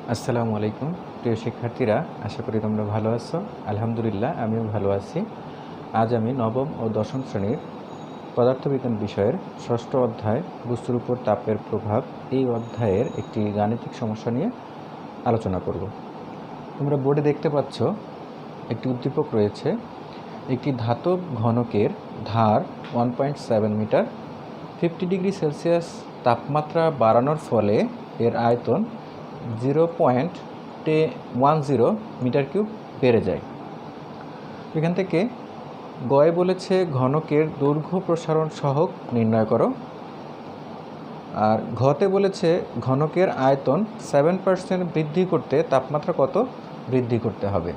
আসসালামু আলাইকুম প্রিয় শিক্ষার্থীরা, আশা করি তোমরা ভালো আছো। আলহামদুলিল্লাহ, আমিও ভালো আছি। আজ আমি নবম ও দশম শ্রেণীর পদার্থবিজ্ঞান বিষয়ের ষষ্ঠ অধ্যায় বস্তুর উপর তাপের প্রভাব এই অধ্যায়ের একটি গাণিতিক সমস্যা নিয়ে আলোচনা করব। তোমরা বোর্ডে দেখতে পাচ্ছ একটি উদ্দীপক রয়েছে। একটি ধাতব ঘনকের ধার 1.7 মিটার, 50 ডিগ্রি সেলসিয়াস তাপমাত্রা বাড়ানোর ফলে এর আয়তন 0.10 মিটার কিউব বেড়ে যায়। এখান থেকে গয়ে বলেছে ঘনকের দৈর্ঘ্য প্রসারণ সহগ নির্ণয় করো, আর ঘতে বলেছে ঘনকের আয়তন 7% বৃদ্ধি করতে তাপমাত্রা কত বৃদ্ধি করতে হবে।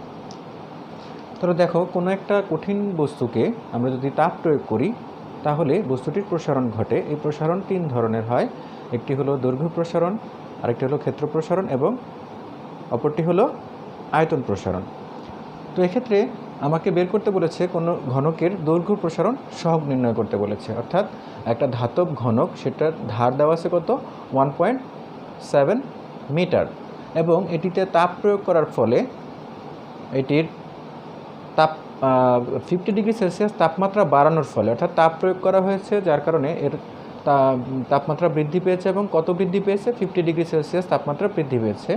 তাহলে দেখো, কোনো একটা কঠিন বস্তুকে আমরা যদি তাপ প্রয়োগ করি তাহলে বস্তুটির প্রসারণ ঘটে। এই প্রসারণ তিন ধরনের হয়। একটি হলো দৈর্ঘ্য প্রসারণ, আরেকটি হলো ক্ষেত্র প্রসারণ এবং অপরটি হলো আয়তন প্রসারণ। তো এক্ষেত্রে আমাকে বের করতে বলেছে কোনো ঘনকের দৈর্ঘ্য প্রসারণ সহগ নির্ণয় করতে বলেছে, অর্থাৎ একটা ধাতব ঘনক, সেটার ধার দেওয়া আছে কত 1.7 মিটার, এবং এটিতে তাপ প্রয়োগ করার ফলে এটির তাপ 50 ডিগ্রি সেলসিয়াস তাপমাত্রা বাড়ানোর ফলে, অর্থাৎ তাপ প্রয়োগ করা হয়েছে যার কারণে এর তাপমাত্রা বৃদ্ধি পেয়েছে। এবং কত বৃদ্ধি পেয়েছে? 50 ডিগ্রি সেলসিয়াস তাপমাত্রা বৃদ্ধি পেয়েছে।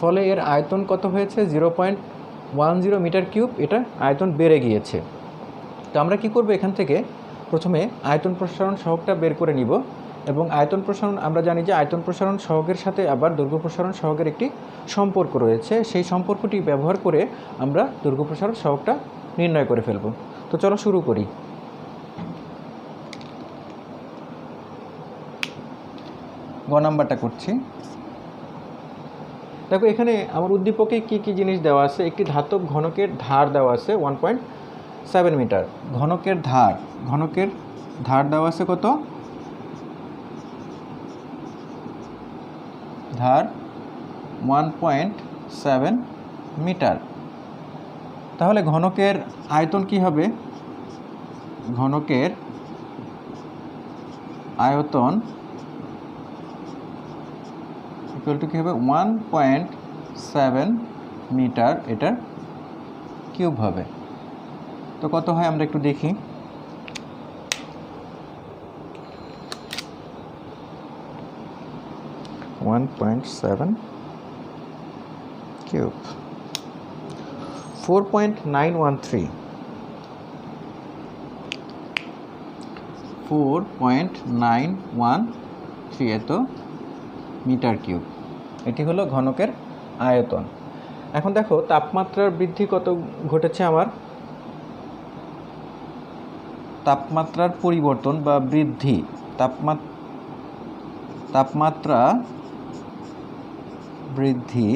ফলে এর আয়তন কত হয়েছে? 0.10 মিটার কিউব। এটা আয়তন বেড়ে গিয়েছে। তো আমরা কি করব? এখান থেকে প্রথমে আয়তন প্রসারণ সহগটা বের করে নিব, এবং আয়তন প্রসারণ আমরা জানি যে আয়তন প্রসারণ সহগের সাথে আবার দৈর্ঘ্য প্রসারণ সহগের একটি সম্পর্ক রয়েছে। সেই সম্পর্কটি ব্যবহার করে আমরা দৈর্ঘ্য প্রসারণ সহগটা নির্ণয় করে ফেলব। তো চলো শুরু করি। গ নাম্বারটা করছি। দেখো, এখানে আমার উদ্দীপকে কি কি জিনিস দেওয়া আছে। একটি ধাতব ঘনকের ধার দেওয়া আছে 1.7 মিটার। ঘনকের ধার দেওয়া আছে কত? ধার 1.7 মিটার। তাহলে ঘনকের আয়তন কি হবে? ঘনকের আয়তন ইকুয়াল টু কী হবে? 1.7 মিটার এটার কিউব হবে। তো কত হয় আমরা একটু দেখি। কিউব 4.913 এত মিটার কিউব। এটি হলো ঘনকের আয়তন। এখন দেখো, তাপমাত্রার বৃদ্ধি কত ঘটেছে আমার? তাপমাত্রার পরিবর্তন বা বৃদ্ধি, তাপমাত্রা বৃদ্ধি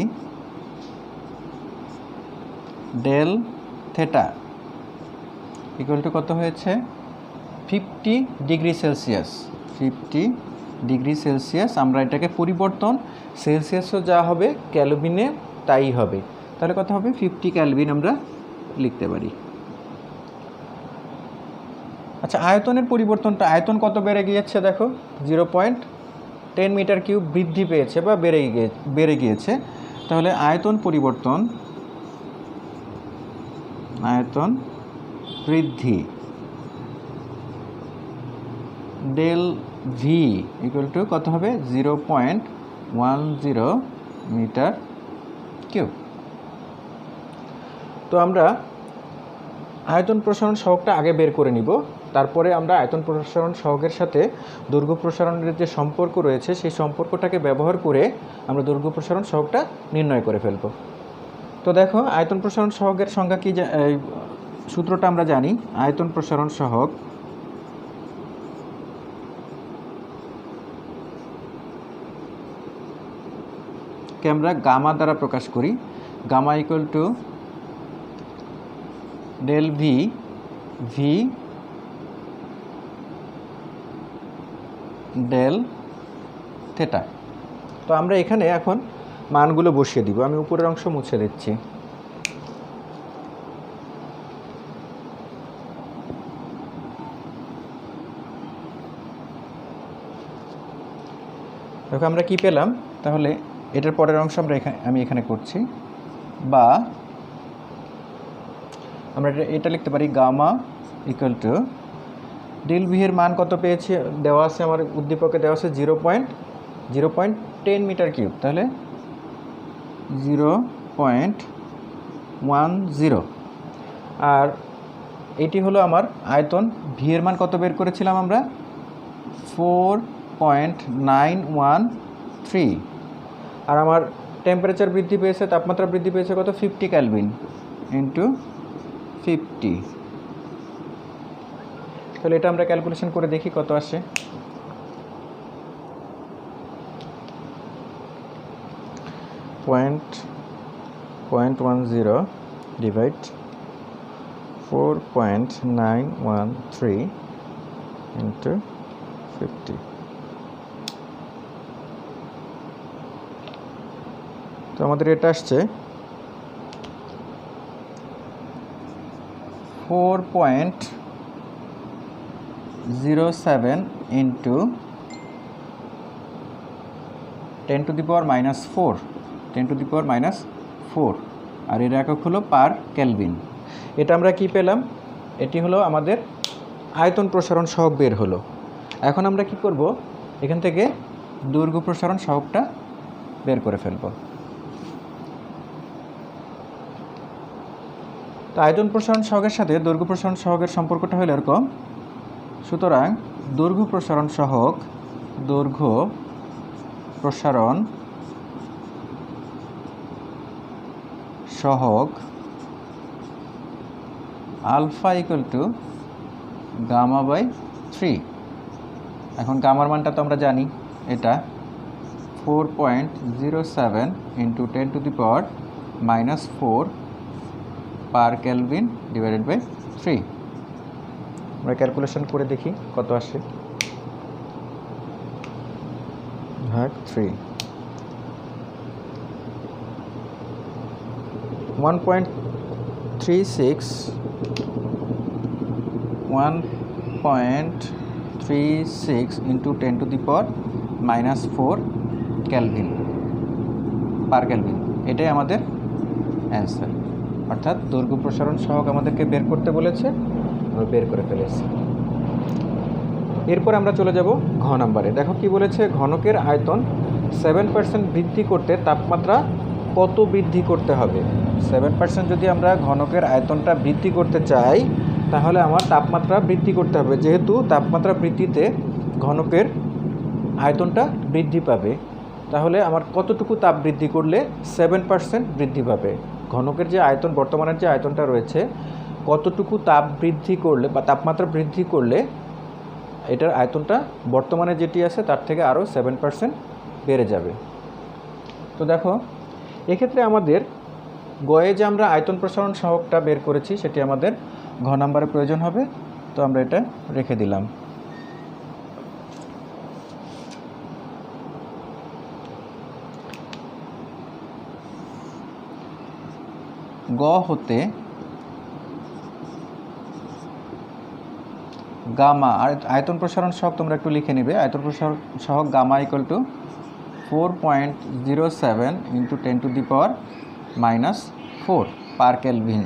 ডেল থেটা ইকুয়াল টু কত হয়েছে? 50 ডিগ্রি সেলসিয়াস। 50 degree Celsius. আমরা এটাকে পরিবর্তন সেলসিয়াসও যা হবে ক্যালভিনে তাই হবে। তাহলে কত হবে? 50 ক্যালভিন আমরা লিখতে পারি। আচ্ছা, আয়তনের পরিবর্তনটা, আয়তন কত বেড়ে গিয়েছে? দেখো, 0.10 মিটার কিউব বৃদ্ধি পেয়েছে বা বেড়ে গিয়েছে। তাহলে আয়তন বৃদ্ধি ডেল ভি ইকুয়াল টু কত হবে? 0.10 মিটার কিউব। তো আমরা আয়তন প্রসারণ সহগটা আগে বের করে নিব, তারপরে আমরা আয়তন প্রসারণ সহগের সাথে দৈর্ঘ্য প্রসারণের যে সম্পর্ক রয়েছে সেই সম্পর্কটাকে ব্যবহার করে আমরা দৈর্ঘ্য প্রসারণ সহগটা নির্ণয় করে ফেলব। তো দেখো, আয়তন প্রসারণ সহগের সংজ্ঞা কি, সূত্রটা আমরা জানি। আয়তন প্রসারণ সহগ কে আমরা গামা দ্বারা প্রকাশ করি। Gamma equal to del V del theta. তো আমরা এখানে এখন মানগুলো বসিয়ে দিব। আমি উপরের অংশ মুছে দিচ্ছি। দেখো, আমরা কি পেলাম? তাহলে এটার পরের অংশ আমি এখানে করছি, বা আমরা এটা লিখতে পারি gamma equal to del V এর মান কত পেয়েছি, দেওয়া আছে আমার উদ্দীপকে, দেওয়া আছে 0.10 মিটার কিউব, তাহলে 0.10। আর এটি হলো আমার আয়তন। ভি এর মান কত বের করেছিলাম আমরা, 4.913। আর আমার টেম্পারেচার বৃদ্ধি পেয়েছে, তাপমাত্রা বৃদ্ধি পেয়েছে কত, 50 কেলভিন ইন্টু 50। তাহলে এটা আমরা ক্যালকুলেশন করে দেখি কত আসে। Point 10 divide 4.913 into 50। তো আমাদের এটা আসছে 4.07 ইন্টু 10 টু দি পাওয়ার -4, আর এর একক হলো পার কেলভিন। এটা আমরা কি পেলাম, এটি হলো আমাদের আয়তন প্রসারণ সহগ বের হলো। এখন আমরা কি করব, এখান থেকে দৈর্ঘ্য প্রসারণ সহগটা বের করে ফেলব। তো আয়তন প্রসারণ সহগের সাথে দৈর্ঘ্য প্রসারণ সহগের সম্পর্কটা হলো এরকম। সুতরাং দৈর্ঘ্য প্রসারণ সহগ alpha equal to gamma by 3। এখন গামার মানটা তো আমরা জানি, এটা 4.07 into 10 to the power -4 per kelvin divided by 3। আমরা ক্যালকুলেশন করে দেখি কত আসে, ভাগ 3। 1.36 into 10 to the power -4 kelvin per kelvin, এটাই আমাদের অ্যান্সার। অর্থাৎ দৈর্ঘ্য প্রসারণ সহগ আমাদেরকে বের করতে বলেছে, আমরা বের করে ফেলেছি। এরপর আমরা চলে যাব ঘ নাম্বারে। দেখো কি বলেছে, ঘনকের আয়তন 7% বৃদ্ধি করতে তাপমাত্রা কত বৃদ্ধি করতে হবে। 7% যদি আমরা ঘনকের আয়তনটা বৃদ্ধি করতে চাই, তাহলে আমার তাপমাত্রা বৃদ্ধি করতে হবে। যেহেতু তাপমাত্রা বৃদ্ধিতে ঘনকের আয়তনটা বৃদ্ধি পাবে, তাহলে আমার কতটুকু তাপ বৃদ্ধি করলে 7% বৃদ্ধি পাবে। ঘনকের যে আয়তন, বর্তমানের যে আয়তনটা রয়েছে, কতটুকু তাপ বৃদ্ধি করলে বা তাপমাত্রা বৃদ্ধি করলে এটার আয়তনটা বর্তমানে যেটি আছে তার থেকে আরও 7% বেড়ে যাবে। তো দেখো এক্ষেত্রে আমাদের গয়ে যে আমরা আয়তন প্রসারণ সহগটা বের করেছি, সেটি আমাদের ঘ নাম্বারে প্রয়োজন হবে। তো আমরা এটা রেখে দিলাম। গ হতে গামা, আর আয়তন প্রসারণ সহগ তোমরা একটু লিখে নেবে। আয়তন প্রসারণ সহগ gamma equal to 4.07 into 10 to the power -4 per kelvin.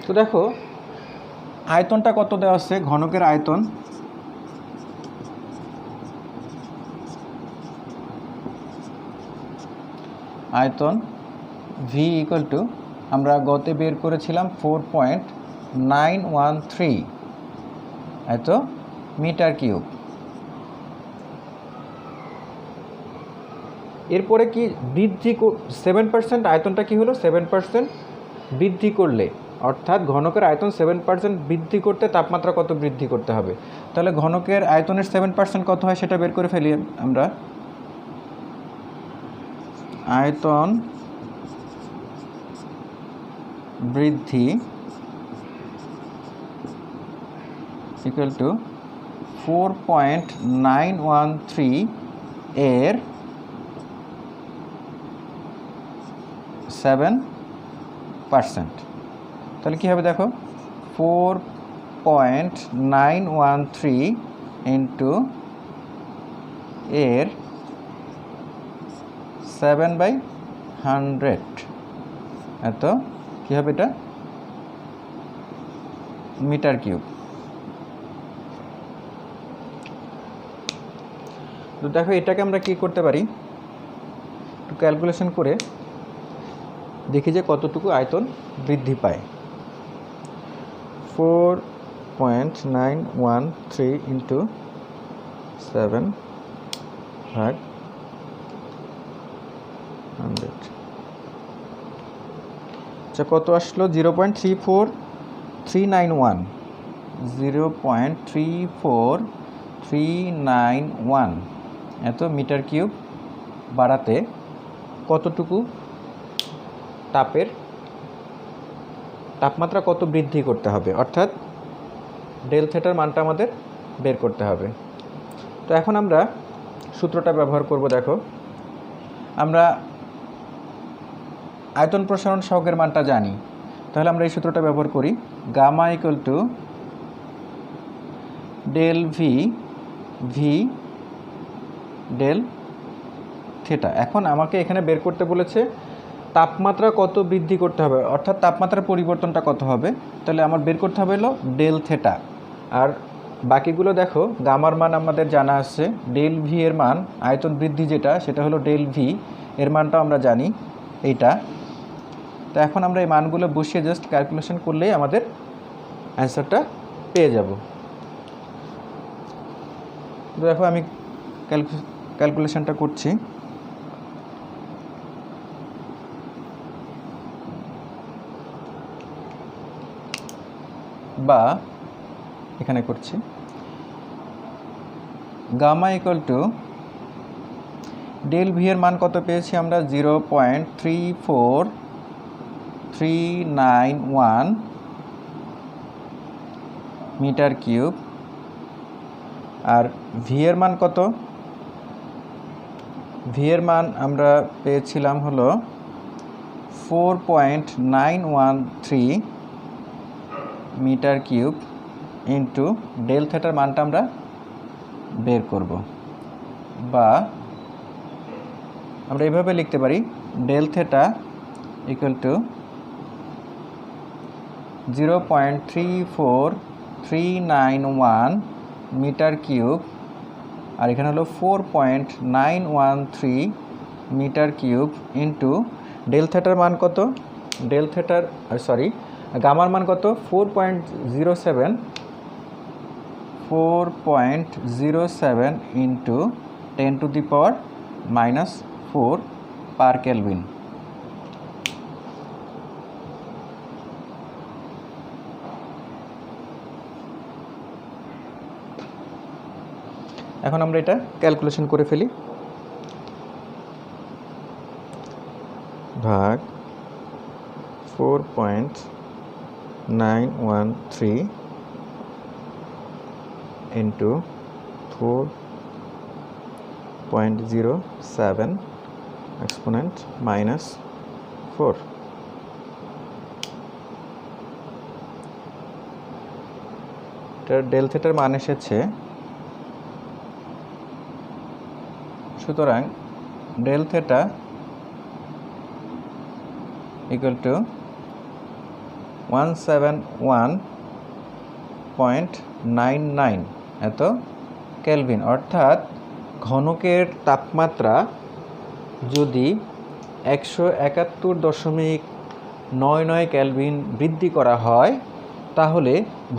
তো দেখো আয়তনটা কত দেওয়া আছে, ঘনকের আয়তন ভি ইকুয়াল টু আমরা গতে বের করেছিলাম 4.913 এত মিটার কিউব। এরপরে কি বৃদ্ধি 7% আয়তনটা কি হলো, 7% বৃদ্ধি করলে, অর্থাৎ ঘনকের আয়তন 7% বৃদ্ধি করতে তাপমাত্রা কত বৃদ্ধি করতে হবে। তাহলে ঘনকের আয়তনের 7% কত হয় সেটা বের করে ফেলি আমরা। আয়তন বৃদ্ধি ইকুয়াল টু 4.913 এর 7%। তাহলে কী হবে দেখো, 4.913 ইন্টু এর 7/100 এত কী হবে, এটা মিটার কিউব। তো দেখো এটাকে আমরা কি করতে পারি, একটু ক্যালকুলেশন করে দেখি যে কতটুকু আয়তন বৃদ্ধি পায়। 4.913 ইন্টু 7/100, আচ্ছা কত আসলো, 0.34391, 0.34391 এত মিটার কিউব বাড়াতে কতটুকু তাপমাত্রা কত বৃদ্ধি করতে হবে, অর্থাৎ ডেল থিটার মানটা আমাদের বের করতে হবে। তো এখন আমরা সূত্রটা ব্যবহার করব। দেখো আমরা আয়তন প্রসারণ সহগের মানটা জানি, তাহলে আমরা এই সূত্রটা ব্যবহার করি, gamma equal to del V del theta. এখন আমাকে এখানে বের করতে বলেছে তাপমাত্রা কত বৃদ্ধি করতে হবে, অর্থাৎ তাপমাত্রার পরিবর্তনটা কত হবে। তাহলে আমার বের করতে হবে হলো ডেল থিটা, আর বাকিগুলো দেখো গামার মান আমাদের জানা আছে, ডেল ভি এর মান আয়তন বৃদ্ধি যেটা সেটা হলো ডেল ভি, এর মানটাও আমরা জানি এইটা। তো এখন আমরা এই মানগুলো বসিয়ে জাস্ট ক্যালকুলেশন করলেই আমাদের অ্যান্সারটা পেয়ে যাব। তো দেখো আমি ক্যালকুলেশনটা করছি। বা এখানে করছি, gamma equal to del V এর মান কত পেয়েছি আমরা, 0.34391 মিটার কিউব, আর ভি এর মান কত, ভি এর মান আমরা পেয়েছিলাম হলো 4.913 মিটার কিউব ইন্টু ডেল থিটার মানটা আমরা বের করব। বা আমরা এইভাবে লিখতে পারি, del theta equal to 0.34391 metre cube, আর এখানে হলো 4.913 মিটার কিউব ইন্টু ডেল থিটার মান কত, ডেল থিটার গামার মান কত, 4.07 ইন্টু 10⁻⁻⁴ পার কেলভিন। এখন আমরা এটা ক্যালকুলেশন করে ফেলি, ভাগ 4.913 ইন্টু 4.07 এক্সপোনেন্ট -4। এটার ডেল থিটার মান এসেছে, সুতরাং ডেল থিটা ইকুয়াল টু 171.99 এত কেলভিন, অর্থাৎ ঘনকের তাপমাত্রা যদি 171.99 কেলভিন বৃদ্ধি করা হয় তাহলে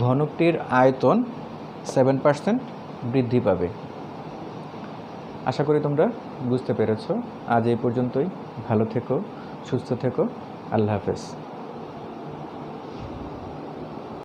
ঘনকটির আয়তন 7% বৃদ্ধি পাবে। আশা করি তোমরা বুঝতে পেরেছো। আজ এই পর্যন্তই। ভালো থেকো, সুস্থ থেকো, আল্লাহ হাফেজ।